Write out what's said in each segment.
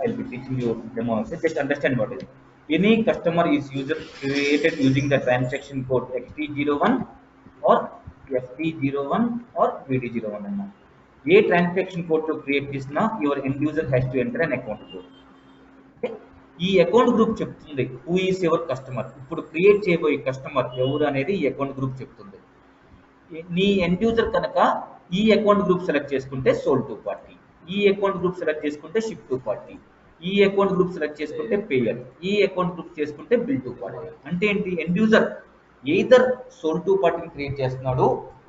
I'll be teaching you demo also. Just understand what is it. Any customer is user created using the transaction code XT01 or FT01 or VD01 అన్న. ఏ transaction code తో create చేసినా your end user has to enter an account group. Okay, ఈ account group చెప్తుంది who is your customer. ఇప్పుడు create చేయబోయే customer ఎవరు అనేది ఈ అకౌంట్ గ్రూప్ చెప్తుంది. నీ ఎండ్ యూజర్ కనుక ఈ అకౌంట్ గ్రూప్ సెలెక్ట్ చేసుకుంటే సోల్ టు పార్టీ, ఈ అకౌంట్ గ్రూప్ సెలెక్ట్ చేసుకుంటే షిప్ టు పార్టీ, ఈ అకౌంట్ గ్రూప్ సెలెక్ట్ చేసుకుంటే పేయర్, ఈ అకౌంట్ గ్రూప్ చేసుకుంటే బిల్ టు పార్టీ. అంటే ఏంటి, end user either sold to పార్టీని క్రియేట్ చేస్తున్నాడు,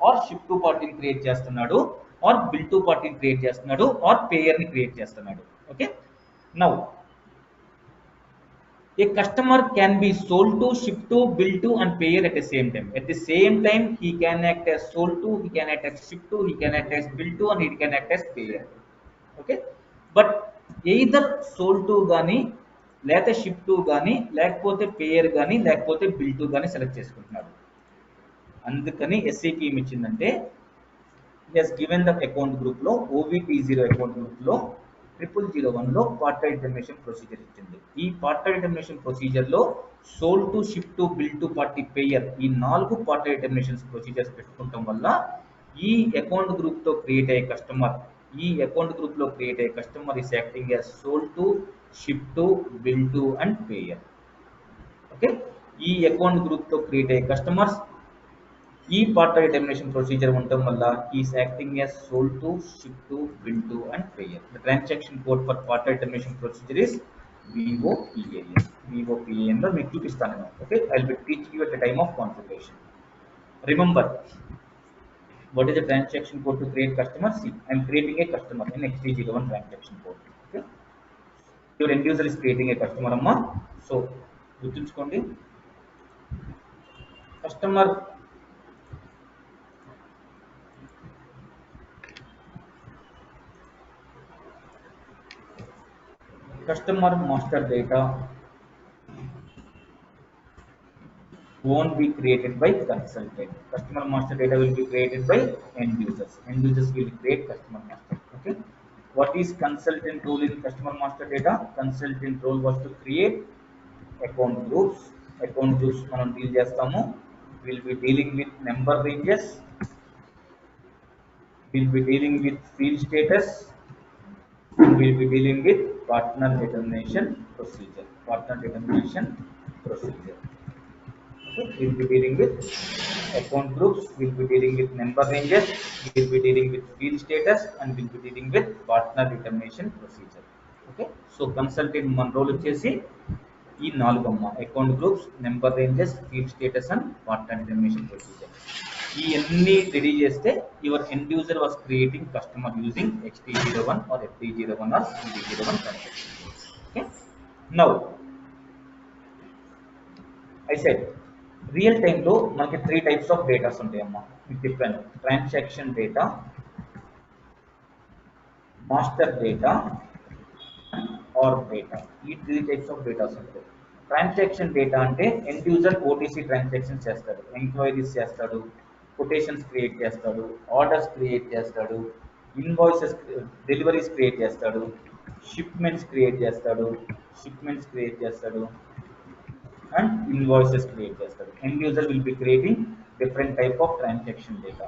ఆర్ షిప్ టు పార్టీని క్రియేట్ చేస్తున్నాడు, ఆర్ బిల్ టు పార్టీని క్రియేట్ చేస్తున్నాడు, ఆర్ పేయర్ ని క్రియేట్ చేస్తున్నాడు. Okay, now a customer can be sold to, shipped to, billed to and payer at the same time. At the same time, he can act as sold to, he can act as shipped to, he can act as billed to and he can act as payer. Okay, but either sold to గానీ లేకపోతే ship to గానీ లేకపోతే payer గానీ లేకపోతే bill to గానీ select చేసుకుంటున్నాడు. అందుకని SAP ఏమి ఇచ్చిందంటే has given the account group లో OVP0 account group లో 0001 లో పార్ట్ ఐటమేషన్ ప్రొసీజర్ ఇచ్చింది. ఈ పార్ట్ ఐటమేషన్ ప్రొసీజర్ లో sold to, ship to, bill to, party, payer ఈ 4 పార్ట్ ఐటమేషన్ ప్రొసీజర్స్ పెట్టుకోవడం వల్ల ఈ అకౌంట్ గ్రూప్ తో క్రియేట్ అయ్యే కస్టమర్, ఈ అకౌంట్ గ్రూప్ లో క్రియేట్ అయ్యే customer is acting as sold to, ship to, bill to and payer. Okay, ఈ అకౌంట్ గ్రూప్ తో క్రియేట్ అయ్యే కస్టమర్స్ ఈ పార్ట్ ఐటమేషన్ ప్రొసీజర్ ఉండటం వల్ల is acting as sold to, ship to, bill to and payer. The transaction code for part ఐటమేషన్ procedure is VOPAN. VOPAN లో మీకు చూపిస్తాను నేను. Okay, I will be teaching you at the time of configuration. Remember what is the transaction code to create customer? See, I am creating a customer in XT01 transaction code. Okay, your end user is creating a customer amma. So గుర్తుంచుకోండి, customer master data won't be created by consultant. Customer master data will be created by end users. End users will create customer master. Okay, what is consultant role in customer master data? Consultant role was to create account groups. Account groups మనం deal చేస్తాము. Will be dealing with member ranges, will be dealing with field status, and will be dealing with partner determination procedure. Partner determination procedure. Okay, we'll be dealing with account groups, we'll be dealing with member ranges, we'll be dealing with field status, and we'll be dealing with partner determination procedure. Okay, so consultant మన role వచ్చేసి ఈ 4 account groups, member ranges, field status and partner determination procedure. ఈ అన్ని ready చేస్తే your end user was creating customer using XT01 or FT01 or VD01 transaction. Okay, now I said real టైంలో మనకి 3 types of datas ఉంటాయమ్మా. మీకు చెప్పాను, transaction data, master data, or data. ఈ 3 types of datas ఉంటాయి. Transaction data అంటే end user OTC transactions చేస్తాడు, enquiries చేస్తాడు, కొటేషన్స్ క్రియేట్ చేస్తాడు, ఆర్డర్స్ క్రియేట్ చేస్తాడు, ఇన్వాయిసెస్ డెలివరీస్ క్రియేట్ చేస్తాడు, షిప్మెంట్స్ క్రియేట్ చేస్తాడు and invoices create చేస్తాడు. End user will be creating different type of transaction data.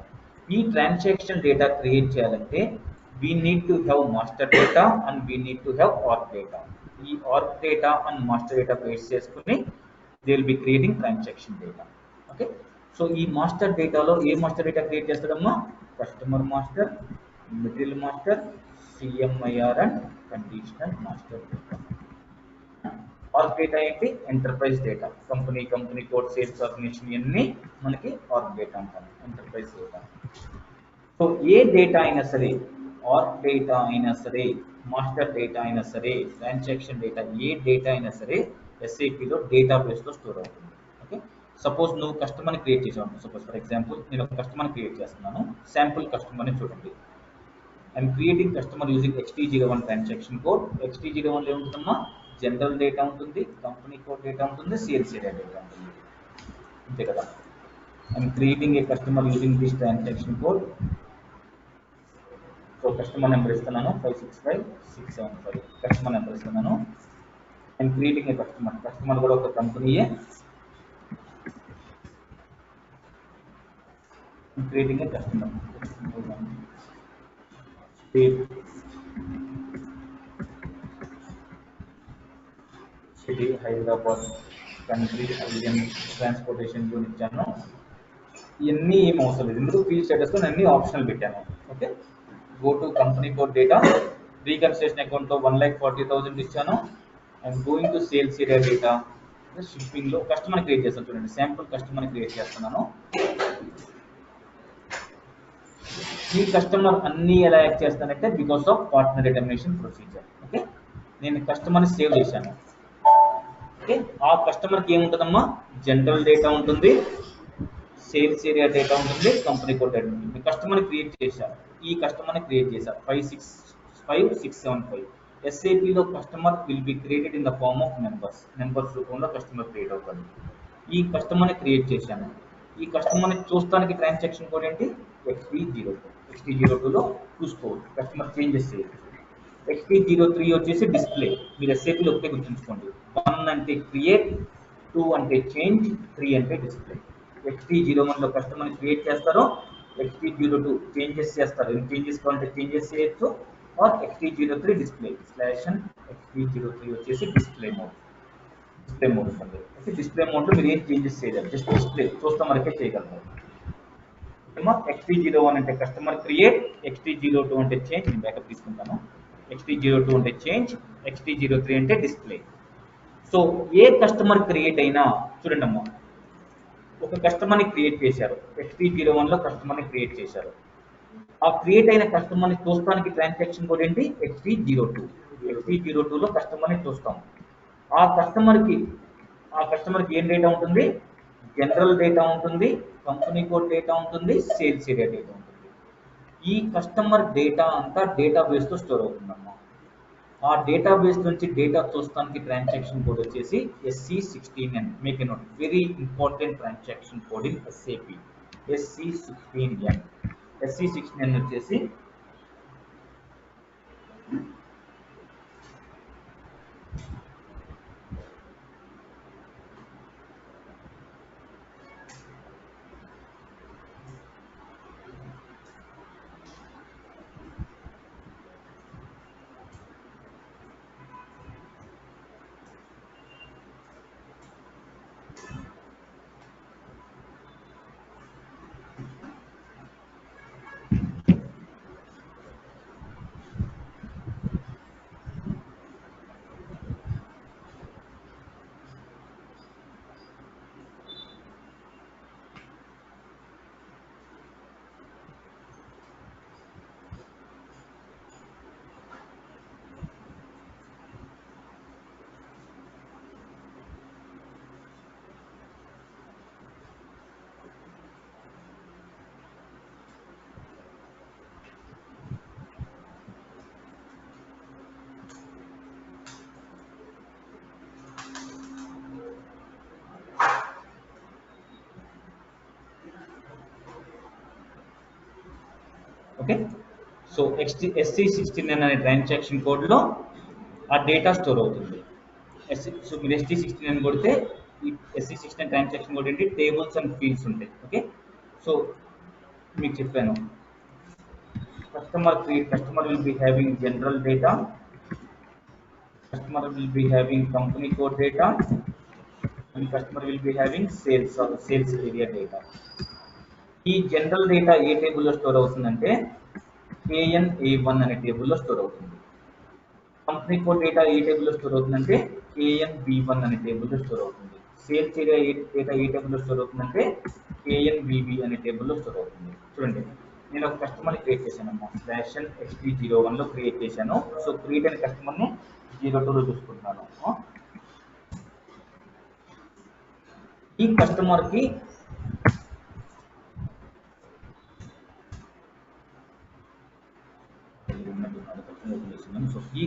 ఈ transaction data create చేయాలంటే we need to have master data and we need to have org data. ఈ org data and master data base చేసుకుని they will be creating transaction data. Okay, so ఈ master డేటాలో ఏ master data create చేస్తాడమ్మా? Customer master, material master, CMIR and conditional master data. Org data ఏంటి? Enterprise data, company code, sales organisation ఇవన్నీ మనకి org data అంటారు, enterprise data. So ఏ data అయినా సరే, ఆర్గ్ డేటా అయినా సరే, మాస్టర్ డేటా అయినా సరే, ట్రాన్సాక్షన్ డేటా, ఏ డేటా అయినా సరే ఎస్ఏపిలో డేటాబేస్లో స్టోర్ అవుతుంది. ఓకే, సపోజ్ నువ్వు కస్టమర్ని క్రియేట్ చేసావు. సపోజ్ ఫర్ ఎగ్జాంపుల్ నేను ఒక కస్టమర్ని క్రియేట్ చేస్తున్నాను, శాంపుల్ కస్టమర్ని చూడండి. I'm creating customer using XT01 transaction code. XT01లో ఏముంటుందమ్మా? జనరల్ డేటా ఉంటుంది, కంపెనీ కోడ్ డేటా ఉంటుంది, సేల్స్ ఏరియా డేటా ఉంటుంది, అంతే కదా. I'm creating a customer using this transaction code. So customer number ఇస్తున్నాను 565675 కస్టమర్ నెంబర్ ఇస్తున్నాను. అండ్ క్రియేటింగ్ ఏ కస్టమర్ కూడా ఒక కంపెనీయే. Creating a customer state city Hyderabad country IN transportation unit ఇచ్చాను. ఇవన్నీ ఏం అవసరం లేదు, ఇందులో ఫీల్డ్ స్టేటస్ నేను అన్ని ఆప్షనల్ పెట్టాను. Okay, go to company code data, reconstruction అకౌంట్లో 1,40,000 ఇచ్చాను. And going to sales area data, షిప్పింగ్లో కస్టమర్ క్రియేట్ చేస్తాను. చూడండి, శాంపుల్ కస్టమర్ క్రియేట్ చేస్తున్నాను. ఈ కస్టమర్ అన్ని ఎలా యాక్ట్ చేస్తానంటే because of partner determination procedure. Okay, నేను కస్టమర్ని సేవ్ చేశాను. ఓకే, ఆ కస్టమర్కి ఏముంటుందమ్మా, జనరల్ డేటా ఉంటుంది, సేల్స్ ఏరియా డేటా ఉంటుంది, కంపెనీ కోడ్ డేటా ఉంటుంది. కస్టమర్ క్రియేట్ చేశారు, ఈ కస్టమర్ని క్రియేట్ చేశారు 565675. ఎస్ఏపిలో customer will be created in the form of numbers రూపంలో కస్టమర్ క్రియేట్ అవుతుంది. ఈ కస్టమర్ని క్రియేట్ చేశాను. ఈ కస్టమర్ని చూస్తానికి ట్రాన్సాక్షన్ కోడ్ ఏంటి, XT02లో చూసుకోవచ్చు, కస్టమర్ చేంజెస్ చేయొచ్చు. XT03 వచ్చేసి డిస్ప్లే. మీరు ఎస్ఏపిలో ఒకటే గుర్తుంచుకోండి, 1 అంటే క్రియేట్, 2 అంటే చేంజ్, 3 అంటే డిస్ప్లే. XT01లో కస్టమర్ని క్రియేట్ చేస్తారు, XT02 చేంజెస్ చేస్తారు, చేంజెస్ కావాలంటే చేంజెస్ చేయొచ్చు. ఆర్ XT03 డిస్ప్లే XT03 వచ్చేసి డిస్ప్లే మోడ్ ఉంటుంది. ఓకే, డిస్ప్లే మోడ్లో మీరు ఏం చేంజెస్ చేయలేరు, జస్ట్ డిస్ప్లే చూస్తాం వరకే చేయగలరు. XT01 అంటే కస్టమర్ క్రియేట్, XT02 అంటే చేంజ్, నేను బ్యాకప్ తీసుకుంటాను. XT02 అంటే చేంజ్, XT03 అంటే డిస్ప్లే. సో ఏ కస్టమర్ క్రియేట్ అయినా చూడండి అమ్మా, ఒక కస్టమర్ని క్రియేట్ చేశారు, XT01లో కస్టమర్ని క్రియేట్ చేశారు. ఆ క్రియేట్ అయిన కస్టమర్ని చూస్తానికి ట్రాన్సాక్షన్ కోడ్ ఏంటి, XT02లో కస్టమర్ని చూస్తాం. ఆ కస్టమర్కి ఏం డేటా ఉంటుంది, జనరల్ డేటా ఉంటుంది, కంపెనీ కోడ్ డేటా ఉంటుంది, సేల్స్ ఏరియా డేటా ఉంటుంది. ఈ కస్టమర్ డేటా అంతా డేటాబేస్లో స్టోర్ అవుతుందమ్మా. ఆ డేటాబేస్ నుంచి డేటా చూస్తానికి ట్రాన్సాక్షన్ కోడ్ వచ్చేసి SC16N. Make a note, very important transaction code in SAP, SC16N. SC16N వచ్చేసి ఓకే. సో SC16N అనే ట్రాన్సాక్షన్ కోడ్లో ఆ డేటా స్టోర్ అవుతుంది. సో మీరు ST16N కొడితే ఈ SC16N ట్రాన్సాక్షన్ కోడ్ ఏంటి, టేబుల్స్ అండ్ ఫీల్డ్స్ ఉంటాయి. ఓకే, సో మీకు చెప్పాను, customer will be having general data, customer will be having company code data, and customer will be having sales area data. ఈ general data ఏ టేబుల్లో store అవుతుందంటే KNA1 అనే టేబుల్లో store అవుతుంది. Company code data ఏ టేబుల్లో store అవుతుందంటే KNB1 అనే టేబుల్లో స్టోర్ అవుతుంది. సేల్స్ ఏరియా డేటా ఏ టేబుల్లో స్టోర్ అవుతుందంటే KNBB అనే టేబుల్లో స్టోర్ అవుతుంది. చూడండి, నేను ఒక కస్టమర్ని క్రియేట్ చేశానమ్మా, XT01లో క్రియేట్ చేశాను. సో క్రియేట్ అయిన కస్టమర్ని 02లో చూసుకుంటున్నాను. ఈ కస్టమర్కి సో ఈ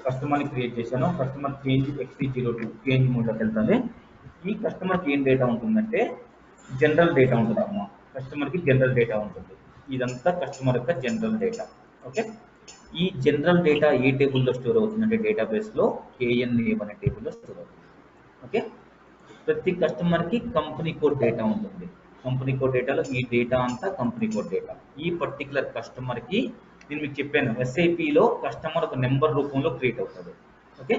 కస్టమర్ని క్రియేట్ చేశాను. కస్టమర్ చేంజ్ XT02 చేంజ్ మోడ్లోకి వెళ్తుంది. ఈ కస్టమర్కి ఏం డేటా ఉంటుందంటే జనరల్ డేటా ఉంటుంది అమ్మా. కస్టమర్కి జనరల్ డేటా ఉంటుంది. ఇదంతా కస్టమర్ యొక్క జనరల్ డేటా. ఓకే, ఈ జనరల్ డేటా ఏ టేబుల్లో స్టోర్ అవుతుందంటే డేటాబేస్లో KNA అనే టేబుల్లో స్టోర్ అవుతుంది. ఓకే, ప్రతి కస్టమర్కి కంపెనీ కోడ్ డేటా ఉంటుంది. కంపెనీ కోడ్ డేటాలో ఈ డేటా అంతా కంపెనీ కోడ్ డేటా. ఈ పర్టికులర్ కస్టమర్కి నేను మీకు చెప్పాను, ఎస్ఐపిలో కస్టమర్ ఒక నెంబర్ రూపంలో క్రియేట్ అవుతాడు. ఓకే,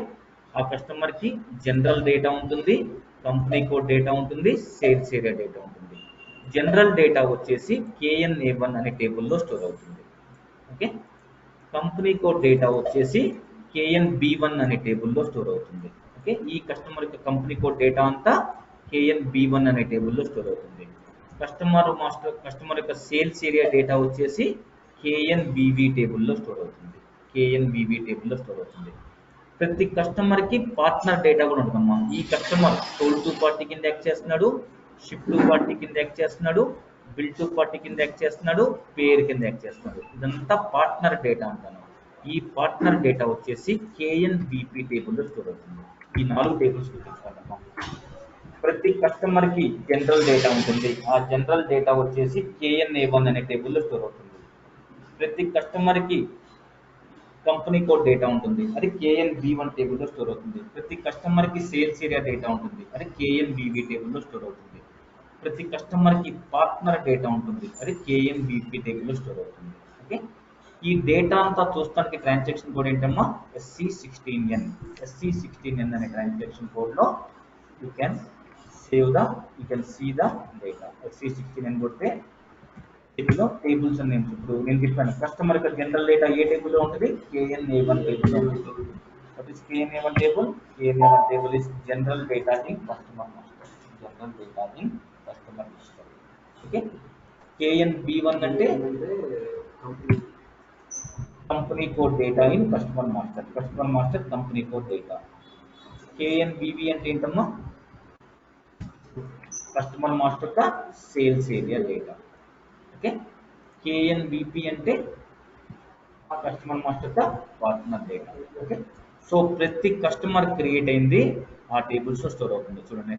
ఆ కస్టమర్కి జనరల్ డేటా ఉంటుంది, కంపెనీ కోడ్ డేటా ఉంటుంది, సేల్స్ ఏరియా డేటా ఉంటుంది. జనరల్ డేటా వచ్చేసి KNA1 అనే టేబుల్లో స్టోర్ అవుతుంది. ఓకే, కంపెనీ కోడ్ డేటా వచ్చేసి KNB1 అనే టేబుల్లో స్టోర్ అవుతుంది. ఓకే, ఈ కస్టమర్ యొక్క కంపెనీ కోడ్ డేటా అంతా KNB1 అనే టేబుల్లో స్టోర్ అవుతుంది. కస్టమర్ యొక్క సేల్స్ ఏరియా డేటా వచ్చేసి KNBV టేబుల్లో స్టోర్ అవుతుంది. KNBV టేబుల్లో స్టోర్ అవుతుంది. ప్రతి కస్టమర్కి పార్ట్నర్ డేటా కూడా ఉంటుందమ్మా. ఈ కస్టమర్ సోల్ టు పార్టీ కింద యాక్ట్ చేస్తున్నాడు, షిప్ టు పార్టీ కింద యాక్ట్ చేస్తున్నాడు, బిల్ టు పార్టీ కింద యాక్ట్ చేస్తున్నాడు, పేరు కింద యాక్ట్ చేస్తున్నాడు. ఇదంతా పార్ట్నర్ డేటా అంటాను. ఈ పార్ట్నర్ డేటా వచ్చేసి KNBP టేబుల్లో స్టోర్ అవుతుంది. ఈ 4 టేబుల్స్ గుర్తుంచుకోవాలమ్మా. ప్రతి కస్టమర్కి జనరల్ డేటా ఉంటుంది. ఆ జనరల్ డేటా వచ్చేసి KNA1 అనే టేబుల్లో స్టోర్ అవుతుంది. ప్రతి కస్టమర్కి కంపెనీ కోడ్ డేటా ఉంటుంది, అది KNB1 టేబుల్లో స్టోర్ అవుతుంది. ప్రతి కస్టమర్కి సేల్స్ ఏరియా డేటా ఉంటుంది, అది KNBV టేబుల్లో స్టోర్ అవుతుంది. ప్రతి కస్టమర్కి పార్ట్నర్ డేటా ఉంటుంది, అది KNBP టేబుల్లో స్టోర్ అవుతుంది. ఓకే, ఈ డేటా అంతా చూస్తానికి ట్రాన్సాక్షన్ కోడ్ ఏంటమ్మా? SC16N. SC16N అనే ట్రాన్సాక్షన్ కోడ్లో you can see the data. SC16N కొడితే టేబుల్లో టేబుల్స్ అని ఇప్పుడు నేను చెప్పాను, కస్టమర్ యొక్క జనరల్ డేటా ఏ టేబుల్లో ఉంటుంది? KNA1 టేబుల్లో ఉంటుంది. What is KNA1 table? KNA1 table is general data in customer master. General data in customer master. Okay. KNB1 అంటే company code data in customer master. Customer master company code data. KNBV అంటే ఏంటమ్మా? Customer master యొక్క sales area data. Okay, KNBP అంటే customer master యొక్క partner data. Okay, so ప్రతి customer create అయింది ఆ టేబుల్స్లో store అవుతుంది. చూడండి.